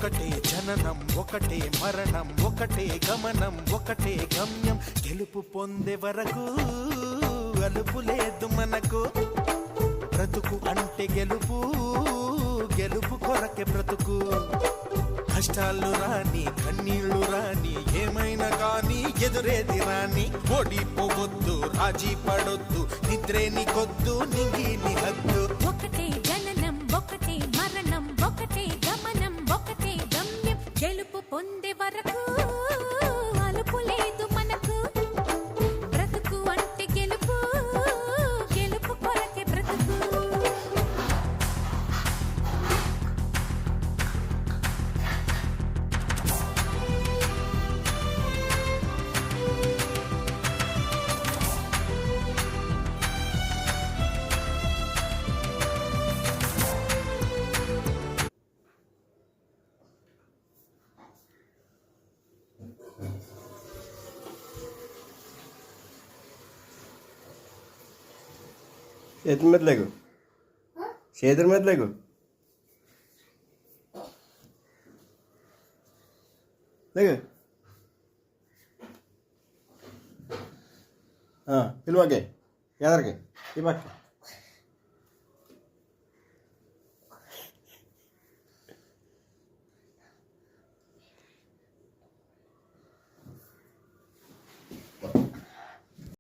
ఒకటే జననం ఒకటే మరణం ఒకటే గమనం ఒకటే గమ్యం గెలుపు పొందే వరకు అలుపు లేదు మనకు బ్రతుకు అంటే గెలుపు గెలుపు కొరకే బ్రతుకు కష్టాలు రాని కన్నీళ్లు రాని ఏమైనా కానీ ఎదురేది రాని ఓడిపోవద్దు రాజీ పడొద్దు నిద్రేని కొద్దు నింగిని హద్దు ఒకటే జననం ఒకటే మరణం ఒకటే గమనం ఒకటే గమ్యం గెలుపు పొందే వరకు అలుపు లేదు మనకు బ్రతుకు అంటే గెలుపు గెలుపు కొరకే బ్రతుకు చేతుల మీద లేకు చేతుల మీద లేకు లేకు పిలువకే ఎదరికి ఈ పక్క